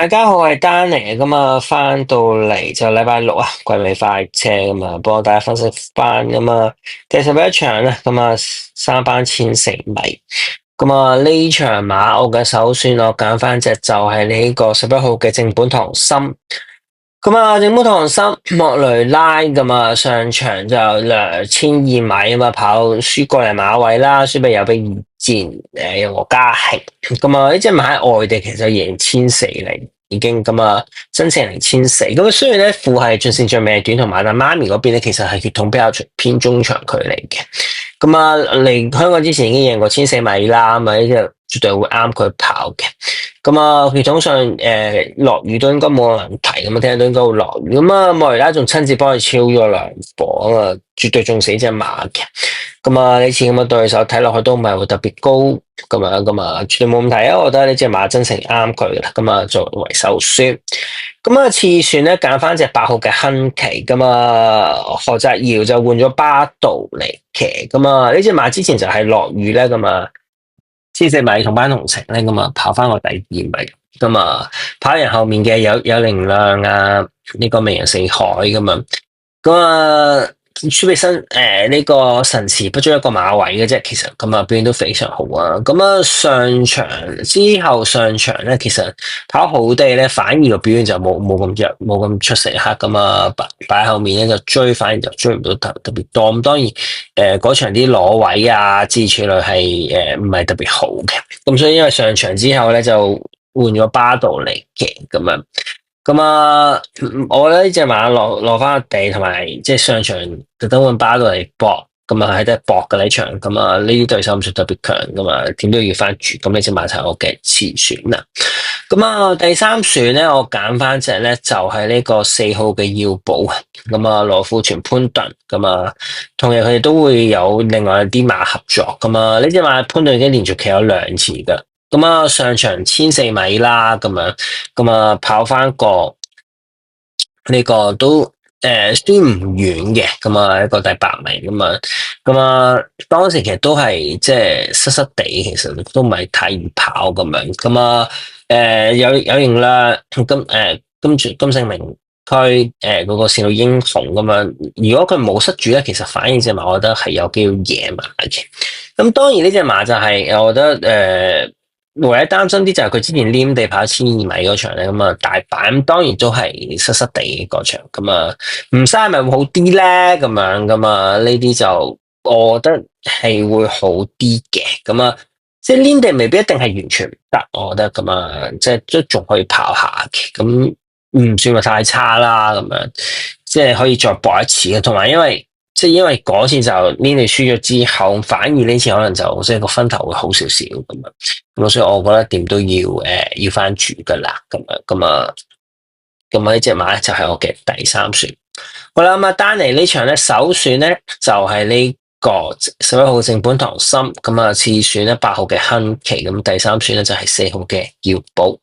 大家好，我係丹尼咁啊，翻到嚟就禮拜六啊，季尾快車咁啊，幫大家分析翻咁啊，第11場咧咁啊，三班1400咁啊，呢場馬我嘅首選我揀翻隻就係呢個11號嘅正本堂心。咁啊，正本堂心莫雷拉咁啊，上場就2200米啊嘛，跑輸過嚟馬位啦，輸俾有比二戰有何家慶。咁啊，呢隻馬喺外地其實贏1400嚟，已經咁啊，真正贏1400。咁啊，雖然咧副係進線最尾係短同馬，但媽咪嗰邊咧其實係血統比較偏中長距離嘅。咁啊，嚟香港之前已經贏過1400米啦，咁啊呢隻絕對會啱佢跑嘅。咁啊，血統上落雨都應該冇問題，咁啊聽日都應該會落雨。咁啊，莫雷拉仲親自幫佢超咗兩步，咁啊絕對中死隻馬嘅。咁啊呢次咁嘅對手睇落去都唔係會特別高，咁啊絕對冇問題啊！我覺得呢隻馬真誠啱佢啦，咁啊作為首選。咁啊次選咧揀翻隻8號嘅亨奇，咁啊何澤堯就換咗巴道嚟騎，咁啊呢隻馬之前就係落雨咧，咁啊。1400米同班同程咧，咁啊跑翻個第2米，咁啊跑完後面嘅有靈亮啊，呢個名人四海咁啊，咁啊輸俾呢個神池不足一個馬位嘅啫，其實咁啊表現都非常好啊，咁啊上場之後上場咧，其實跑好地咧，反而個表現就冇咁弱，冇咁出色黑，咁啊擺後面咧就追，反而就追唔到特別多，咁當然。嗰場啲攞位啊，支持率係唔係特別好嘅，咁所以因為上場之後咧就換咗巴道嚟嘅咁樣，咁啊，我覺得呢隻馬落翻個地，同埋即係上場特登換巴道嚟搏，咁啊係得搏嘅呢場，咁啊呢啲對手唔算特別強噶嘛，點都要翻住，咁呢隻馬就係我嘅次選啦。咁啊，第3選咧，我揀翻隻咧就係呢個4號嘅耀寶，咁啊羅富全潘頓，咁啊同樣佢哋都會有另外啲馬合作，咁啊呢隻馬潘頓已經連續騎咗2次噶，咁啊上場1400米啦，咁啊跑翻個呢個都輸唔遠嘅，咁啊一個第8名咁啊當時其實都係即係濕濕地，其實都唔係太易跑咁樣，咁啊。有型啦，金姓名區嗰個線路英雄咁樣，如果佢冇失住咧，其實反而隻馬我覺得係有機會贏馬嘅。咁當然呢隻馬就係、我覺得唯一擔心啲就係佢之前黏地跑1200米嗰場咧，咁啊大阪當然都係濕濕地嗰場，咁啊唔嘥咪會好啲咧，咁啊呢啲就我覺得係會好啲嘅，咁啊。即係黏地未必一定係完全唔得，我覺得咁啊，即係都仲可以跑下嘅，咁唔算話太差啦，咁樣即係可以再搏一次嘅。同埋因為嗰次就黏地輸咗之後，反而呢次可能就即係個分頭會好少少咁樣，咁所以我覺得點都要翻住噶啦，咁啊呢隻馬咧就係我嘅第3選。好啦，咁啊丹尼呢場咧首選咧就係個11號正本堂心，咁啊次選咧8號嘅亨奇，咁第3選咧就係4號嘅耀寶。